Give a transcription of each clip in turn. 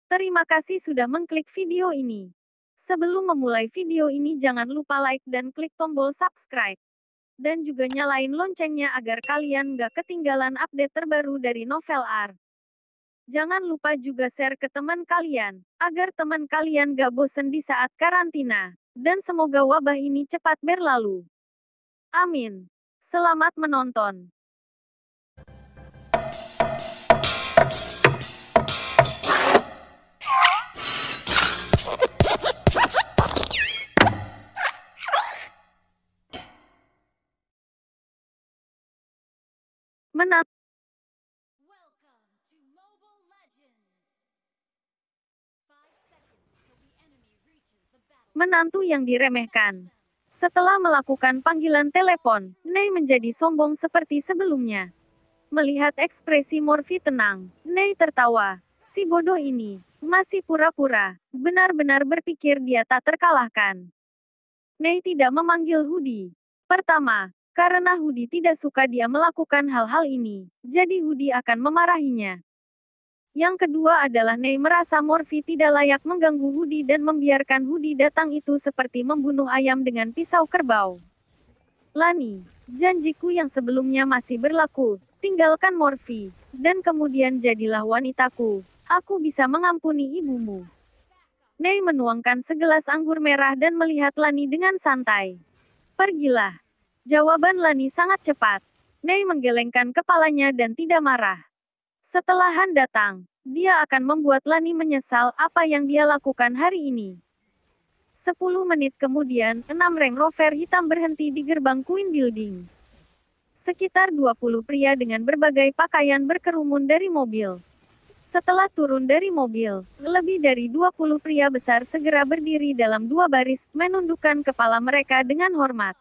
Terima kasih sudah mengklik video ini. Sebelum memulai video ini jangan lupa like dan klik tombol subscribe. Dan juga nyalain loncengnya agar kalian nggak ketinggalan update terbaru dari Novel Art. Jangan lupa juga share ke teman kalian, agar teman kalian gak bosen di saat karantina. Dan semoga wabah ini cepat berlalu. Amin. Selamat menonton. Menantu yang diremehkan. Setelah melakukan panggilan telepon, Nei menjadi sombong seperti sebelumnya. Melihat ekspresi Morphy tenang, Nei tertawa. Si bodoh ini masih pura-pura, benar-benar berpikir dia tak terkalahkan. Nei tidak memanggil Hudi. Pertama, karena Hudi tidak suka dia melakukan hal-hal ini, jadi Hudi akan memarahinya. Yang kedua adalah Nei merasa Morphy tidak layak mengganggu Hudi dan membiarkan Hudi datang itu seperti membunuh ayam dengan pisau kerbau. Lani, janjiku yang sebelumnya masih berlaku, tinggalkan Morphy, dan kemudian jadilah wanitaku. Aku bisa mengampuni ibumu. Nei menuangkan segelas anggur merah dan melihat Lani dengan santai. Pergilah. Jawaban Lani sangat cepat. Nei menggelengkan kepalanya dan tidak marah. Setelah Han datang, dia akan membuat Lani menyesal apa yang dia lakukan hari ini. 10 menit kemudian, 6 Range Rover hitam berhenti di gerbang Queen Building. Sekitar 20 pria dengan berbagai pakaian berkerumun dari mobil. Setelah turun dari mobil, lebih dari 20 pria besar segera berdiri dalam dua baris, menundukkan kepala mereka dengan hormat.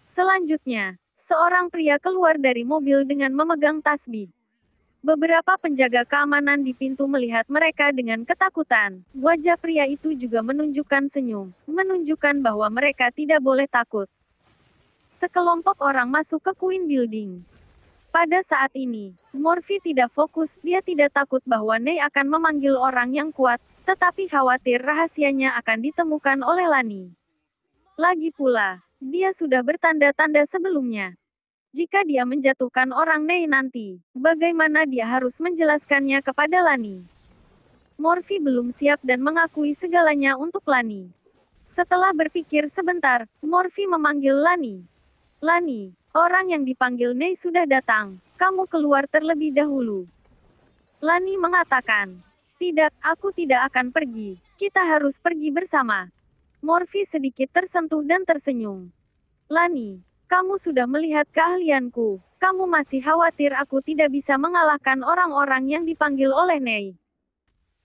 Selanjutnya, seorang pria keluar dari mobil dengan memegang tasbih. Beberapa penjaga keamanan di pintu melihat mereka dengan ketakutan. Wajah pria itu juga menunjukkan senyum, menunjukkan bahwa mereka tidak boleh takut. Sekelompok orang masuk ke Queen Building. Pada saat ini, Morphy tidak fokus, dia tidak takut bahwa Nei akan memanggil orang yang kuat, tetapi khawatir rahasianya akan ditemukan oleh Lani. Lagi pula, dia sudah bertanda-tanda sebelumnya. Jika dia menjatuhkan orang Nei nanti, bagaimana dia harus menjelaskannya kepada Lani? Morphy belum siap dan mengakui segalanya untuk Lani. Setelah berpikir sebentar, Morphy memanggil Lani. Lani, orang yang dipanggil Nei sudah datang, kamu keluar terlebih dahulu. Lani mengatakan, tidak, aku tidak akan pergi, kita harus pergi bersama. Morphy sedikit tersentuh dan tersenyum. Lani, kamu sudah melihat keahlianku, kamu masih khawatir aku tidak bisa mengalahkan orang-orang yang dipanggil oleh Nei.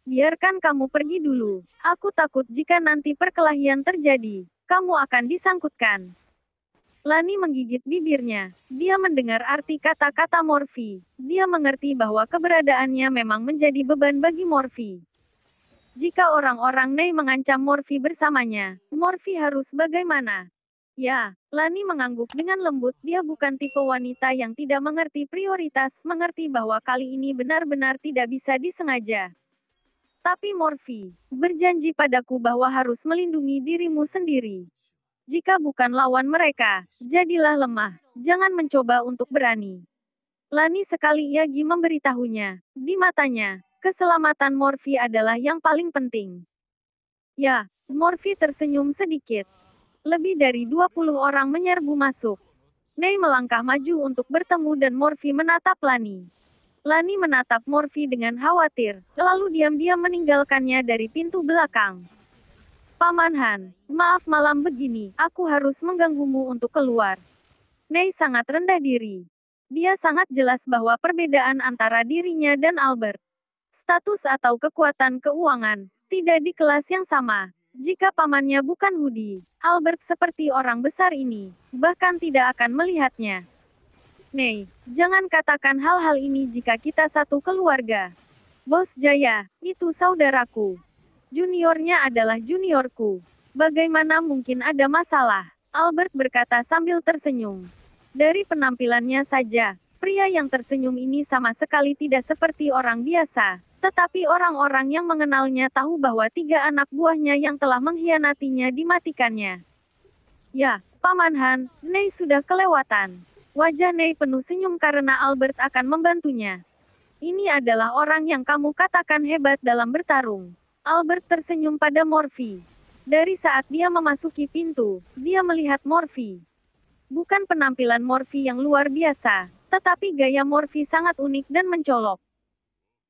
Biarkan kamu pergi dulu, aku takut jika nanti perkelahian terjadi, kamu akan disangkutkan. Lani menggigit bibirnya, dia mendengar arti kata-kata Morphy, dia mengerti bahwa keberadaannya memang menjadi beban bagi Morphy. Jika orang-orang Nei mengancam Morphy bersamanya, Morphy harus bagaimana? Ya, Lani mengangguk dengan lembut, dia bukan tipe wanita yang tidak mengerti prioritas, mengerti bahwa kali ini benar-benar tidak bisa disengaja. Tapi Morphy, berjanji padaku bahwa harus melindungi dirimu sendiri. Jika bukan lawan mereka, jadilah lemah, jangan mencoba untuk berani. Lani sekali Yagi memberitahunya, di matanya, keselamatan Morphy adalah yang paling penting. Ya, Morphy tersenyum sedikit. Lebih dari 20 orang menyerbu masuk. Nei melangkah maju untuk bertemu dan Morphy menatap Lani. Lani menatap Morphy dengan khawatir, lalu diam-diam meninggalkannya dari pintu belakang. Paman Han, maaf malam begini, aku harus mengganggumu untuk keluar. Nei sangat rendah diri. Dia sangat jelas bahwa perbedaan antara dirinya dan Albert, status atau kekuatan keuangan, tidak di kelas yang sama. Jika pamannya bukan Hudi, Albert seperti orang besar ini, bahkan tidak akan melihatnya. Nei, jangan katakan hal-hal ini jika kita satu keluarga. Bos Jaya, itu saudaraku. Juniornya adalah juniorku. Bagaimana mungkin ada masalah? Albert berkata sambil tersenyum. Dari penampilannya saja, pria yang tersenyum ini sama sekali tidak seperti orang biasa. Tetapi orang-orang yang mengenalnya tahu bahwa 3 anak buahnya yang telah mengkhianatinya dimatikannya. Ya, Paman Han, Nei sudah kelewatan. Wajah Nei penuh senyum karena Albert akan membantunya. Ini adalah orang yang kamu katakan hebat dalam bertarung. Albert tersenyum pada Morphy. Dari saat dia memasuki pintu, dia melihat Morphy. Bukan penampilan Morphy yang luar biasa, tetapi gaya Morphy sangat unik dan mencolok.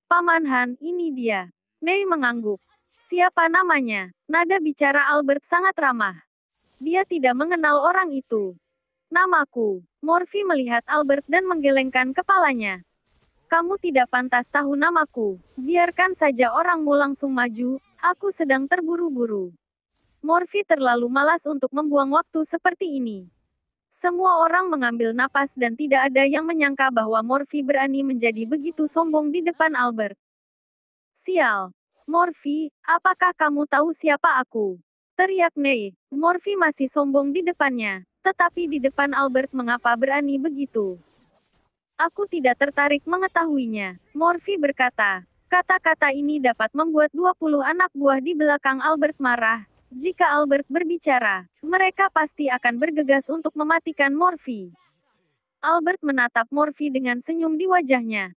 Paman Han, ini dia. Nei mengangguk. Siapa namanya? Nada bicara Albert sangat ramah. Dia tidak mengenal orang itu. Namaku. Morphy melihat Albert dan menggelengkan kepalanya. Kamu tidak pantas tahu namaku. Biarkan saja orangmu langsung maju, aku sedang terburu-buru. Morphy terlalu malas untuk membuang waktu seperti ini. Semua orang mengambil napas dan tidak ada yang menyangka bahwa Morphy berani menjadi begitu sombong di depan Albert. Sial. Morphy, apakah kamu tahu siapa aku? Teriak Nei. Morphy masih sombong di depannya, tetapi di depan Albert mengapa berani begitu? Aku tidak tertarik mengetahuinya, Morphy berkata. Kata-kata ini dapat membuat 20 anak buah di belakang Albert marah. Jika Albert berbicara, mereka pasti akan bergegas untuk mematikan Morphy. Albert menatap Morphy dengan senyum di wajahnya.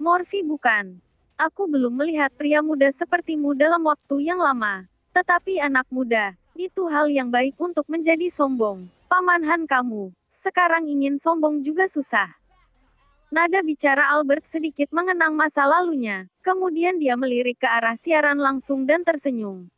Morphy bukan. Aku belum melihat pria muda sepertimu dalam waktu yang lama. Tetapi anak muda, itu hal yang baik untuk menjadi sombong. Paman Han kamu, sekarang ingin sombong juga susah. Nada bicara Albert sedikit mengenang masa lalunya, kemudian dia melirik ke arah siaran langsung dan tersenyum.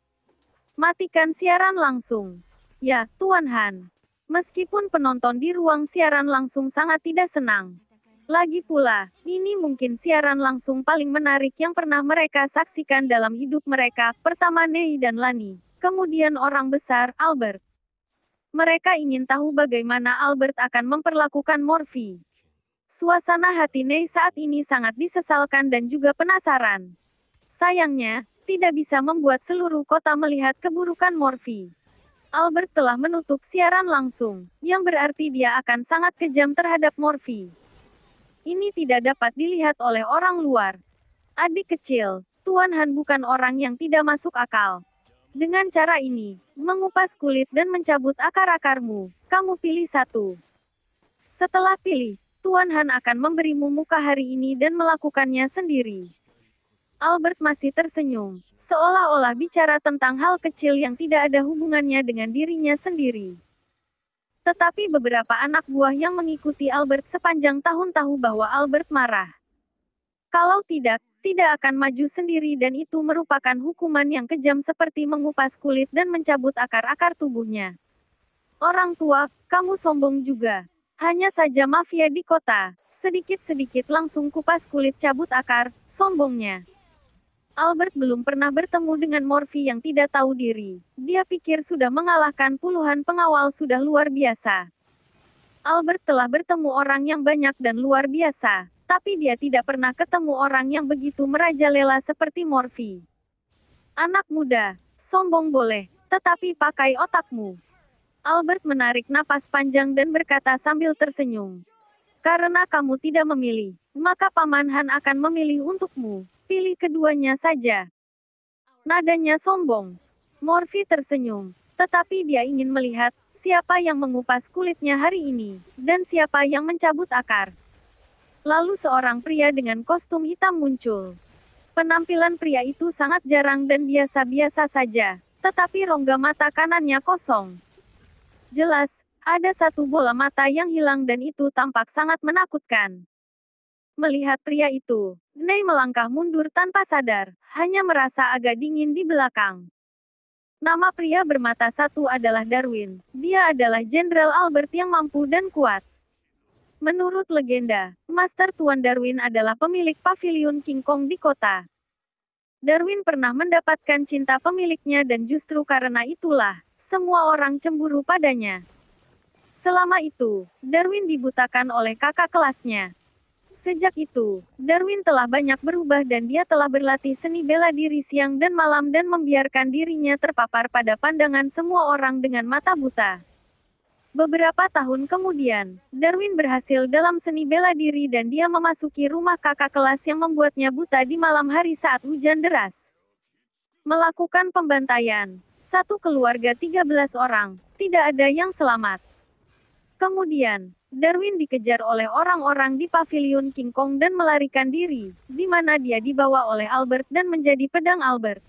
Matikan siaran langsung. Ya, Tuan Han. Meskipun penonton di ruang siaran langsung sangat tidak senang. Lagi pula, ini mungkin siaran langsung paling menarik yang pernah mereka saksikan dalam hidup mereka, pertama Nei dan Lani, kemudian orang besar, Albert. Mereka ingin tahu bagaimana Albert akan memperlakukan Morphy. Suasana hati Nei saat ini sangat disesalkan dan juga penasaran. Sayangnya, tidak bisa membuat seluruh kota melihat keburukan Morphy. Albert telah menutup siaran langsung, yang berarti dia akan sangat kejam terhadap Morphy. Ini tidak dapat dilihat oleh orang luar. Adik kecil, Tuan Han bukan orang yang tidak masuk akal. Dengan cara ini, mengupas kulit dan mencabut akar-akarmu, kamu pilih satu. Setelah pilih, Tuan Han akan memberimu muka hari ini dan melakukannya sendiri. Albert masih tersenyum, seolah-olah bicara tentang hal kecil yang tidak ada hubungannya dengan dirinya sendiri. Tetapi beberapa anak buah yang mengikuti Albert sepanjang tahun tahu bahwa Albert marah. Kalau tidak, tidak akan maju sendiri dan itu merupakan hukuman yang kejam seperti mengupas kulit dan mencabut akar-akar tubuhnya. Orang tua, kamu sombong juga. Hanya saja mafia di kota, sedikit-sedikit langsung kupas kulit cabut akar, sombongnya. Albert belum pernah bertemu dengan Morphy yang tidak tahu diri. Dia pikir sudah mengalahkan puluhan pengawal sudah luar biasa. Albert telah bertemu orang yang banyak dan luar biasa, tapi dia tidak pernah ketemu orang yang begitu merajalela seperti Morphy. Anak muda, sombong boleh, tetapi pakai otakmu. Albert menarik napas panjang dan berkata sambil tersenyum. Karena kamu tidak memilih, maka Paman Han akan memilih untukmu. Pilih keduanya saja. Nadanya sombong. Morphy tersenyum, tetapi dia ingin melihat siapa yang mengupas kulitnya hari ini, dan siapa yang mencabut akar. Lalu seorang pria dengan kostum hitam muncul. Penampilan pria itu sangat jarang dan biasa-biasa saja, tetapi rongga mata kanannya kosong. Jelas, ada satu bola mata yang hilang dan itu tampak sangat menakutkan. Melihat pria itu, Nei melangkah mundur tanpa sadar, hanya merasa agak dingin di belakang. Nama pria bermata satu adalah Darwin. Dia adalah Jenderal Albert yang mampu dan kuat. Menurut legenda, Master Tuan Darwin adalah pemilik paviliun King Kong di kota. Darwin pernah mendapatkan cinta pemiliknya dan justru karena itulah, semua orang cemburu padanya. Selama itu, Darwin dibutakan oleh kakak kelasnya. Sejak itu, Darwin telah banyak berubah dan dia telah berlatih seni bela diri siang dan malam dan membiarkan dirinya terpapar pada pandangan semua orang dengan mata buta. Beberapa tahun kemudian, Darwin berhasil dalam seni bela diri dan dia memasuki rumah kakak kelas yang membuatnya buta di malam hari saat hujan deras. Melakukan pembantaian. Satu keluarga 13 orang, tidak ada yang selamat. Kemudian, Darwin dikejar oleh orang-orang di paviliun King Kong dan melarikan diri, di mana dia dibawa oleh Albert dan menjadi pedang Albert.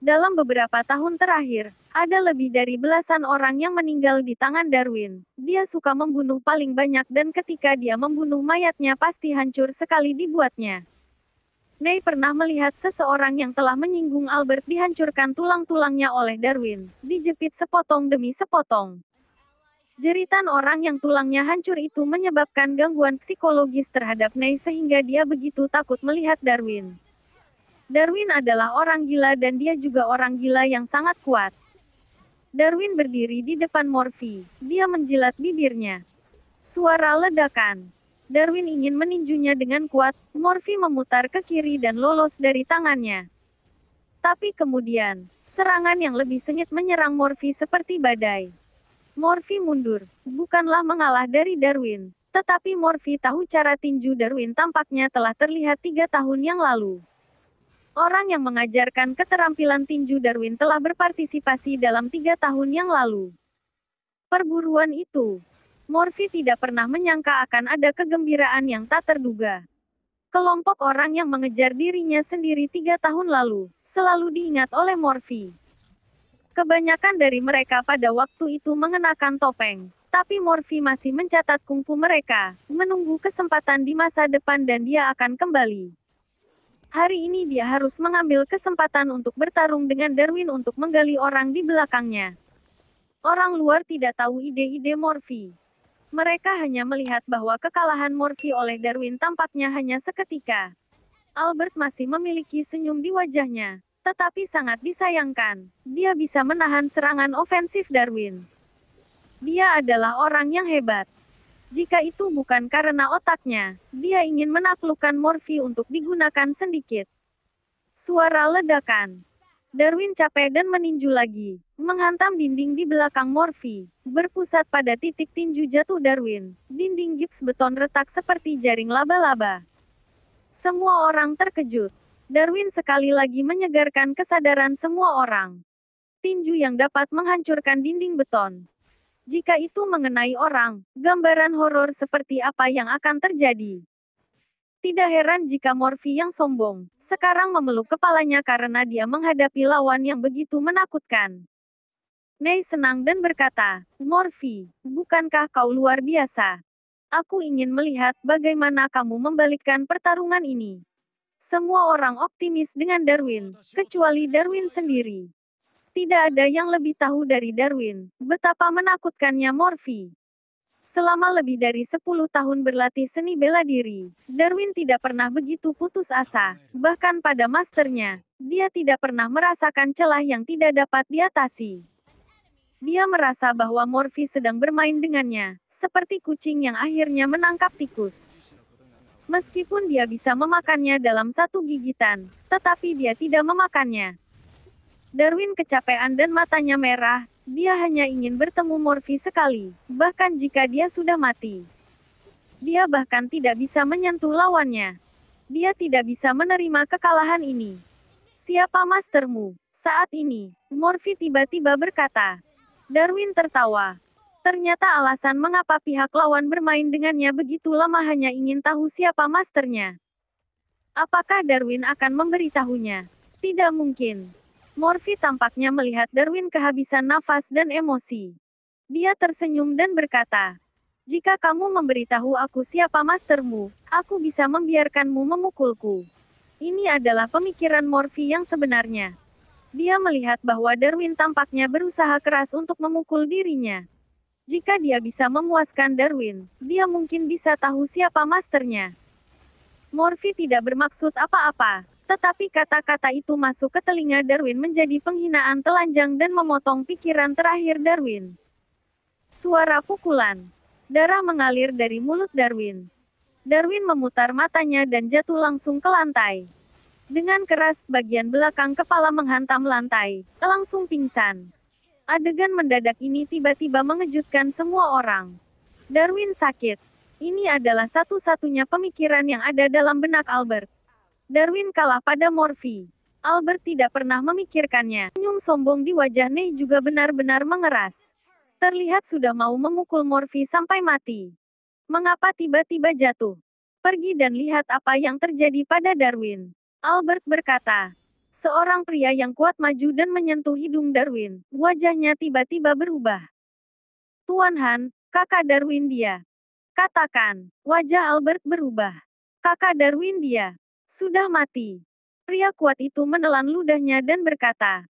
Dalam beberapa tahun terakhir, ada lebih dari belasan orang yang meninggal di tangan Darwin. Dia suka membunuh paling banyak dan ketika dia membunuh mayatnya pasti hancur sekali dibuatnya. Ney pernah melihat seseorang yang telah menyinggung Albert dihancurkan tulang-tulangnya oleh Darwin, dijepit sepotong demi sepotong. Jeritan orang yang tulangnya hancur itu menyebabkan gangguan psikologis terhadap Ney sehingga dia begitu takut melihat Darwin. Darwin adalah orang gila dan dia juga orang gila yang sangat kuat. Darwin berdiri di depan Morphy. Dia menjilat bibirnya. Suara ledakan. Darwin ingin meninjunya dengan kuat. Morphy memutar ke kiri dan lolos dari tangannya. Tapi kemudian, serangan yang lebih sengit menyerang Morphy seperti badai. Morphy mundur, bukanlah mengalah dari Darwin, tetapi Morphy tahu cara tinju Darwin tampaknya telah terlihat 3 tahun yang lalu. Orang yang mengajarkan keterampilan tinju Darwin telah berpartisipasi dalam 3 tahun yang lalu. Perburuan itu. Morphy tidak pernah menyangka akan ada kegembiraan yang tak terduga. Kelompok orang yang mengejar dirinya sendiri 3 tahun lalu, selalu diingat oleh Morphy. Kebanyakan dari mereka pada waktu itu mengenakan topeng, tapi Morphy masih mencatat kungfu mereka, menunggu kesempatan di masa depan dan dia akan kembali. Hari ini dia harus mengambil kesempatan untuk bertarung dengan Darwin untuk menggali orang di belakangnya. Orang luar tidak tahu ide-ide Morphy. Mereka hanya melihat bahwa kekalahan Morphy oleh Darwin tampaknya hanya seketika. Albert masih memiliki senyum di wajahnya, tetapi sangat disayangkan, dia bisa menahan serangan ofensif Darwin. Dia adalah orang yang hebat. Jika itu bukan karena otaknya, dia ingin menaklukkan Morphy untuk digunakan sedikit. Suara ledakan. Darwin capek dan meninju lagi, menghantam dinding di belakang Morphy, berpusat pada titik tinju jatuh Darwin. Dinding gips beton retak seperti jaring laba-laba. Semua orang terkejut. Darwin sekali lagi menyegarkan kesadaran semua orang. Tinju yang dapat menghancurkan dinding beton. Jika itu mengenai orang, gambaran horor seperti apa yang akan terjadi? Tidak heran jika Morphy yang sombong, sekarang memeluk kepalanya karena dia menghadapi lawan yang begitu menakutkan. Ney senang dan berkata, Morphy, bukankah kau luar biasa? Aku ingin melihat bagaimana kamu membalikkan pertarungan ini. Semua orang optimis dengan Darwin, kecuali Darwin sendiri. Tidak ada yang lebih tahu dari Darwin, betapa menakutkannya Morphy. Selama lebih dari 10 tahun berlatih seni bela diri, Darwin tidak pernah begitu putus asa, bahkan pada masternya, dia tidak pernah merasakan celah yang tidak dapat diatasi. Dia merasa bahwa Morphy sedang bermain dengannya, seperti kucing yang akhirnya menangkap tikus. Meskipun dia bisa memakannya dalam satu gigitan, tetapi dia tidak memakannya. Darwin kecapean dan matanya merah, dia hanya ingin bertemu Morphy sekali, bahkan jika dia sudah mati. Dia bahkan tidak bisa menyentuh lawannya. Dia tidak bisa menerima kekalahan ini. Siapa mastermu? Saat ini, Morphy tiba-tiba berkata. Darwin tertawa. Ternyata alasan mengapa pihak lawan bermain dengannya begitu lama hanya ingin tahu siapa masternya. Apakah Darwin akan memberitahunya? Tidak mungkin. Morphy tampaknya melihat Darwin kehabisan nafas dan emosi. Dia tersenyum dan berkata, jika kamu memberitahu aku siapa mastermu, aku bisa membiarkanmu memukulku. Ini adalah pemikiran Morphy yang sebenarnya. Dia melihat bahwa Darwin tampaknya berusaha keras untuk memukul dirinya. Jika dia bisa memuaskan Darwin, dia mungkin bisa tahu siapa masternya. Morphy tidak bermaksud apa-apa. Tetapi kata-kata itu masuk ke telinga Darwin menjadi penghinaan telanjang dan memotong pikiran terakhir Darwin. Suara pukulan. Darah mengalir dari mulut Darwin. Darwin memutar matanya dan jatuh langsung ke lantai. Dengan keras, bagian belakang kepala menghantam lantai, langsung pingsan. Adegan mendadak ini tiba-tiba mengejutkan semua orang. Darwin sakit. Ini adalah satu-satunya pemikiran yang ada dalam benak Albert. Darwin kalah pada Morphy. Albert tidak pernah memikirkannya. Senyum sombong di wajah Nei juga benar-benar mengeras. Terlihat sudah mau memukul Morphy sampai mati. Mengapa tiba-tiba jatuh? Pergi dan lihat apa yang terjadi pada Darwin. Albert berkata. Seorang pria yang kuat maju dan menyentuh hidung Darwin. Wajahnya tiba-tiba berubah. Tuan Han, kakak Darwin dia. Katakan, wajah Albert berubah. Kakak Darwin dia. Sudah mati. Pria kuat itu menelan ludahnya dan berkata,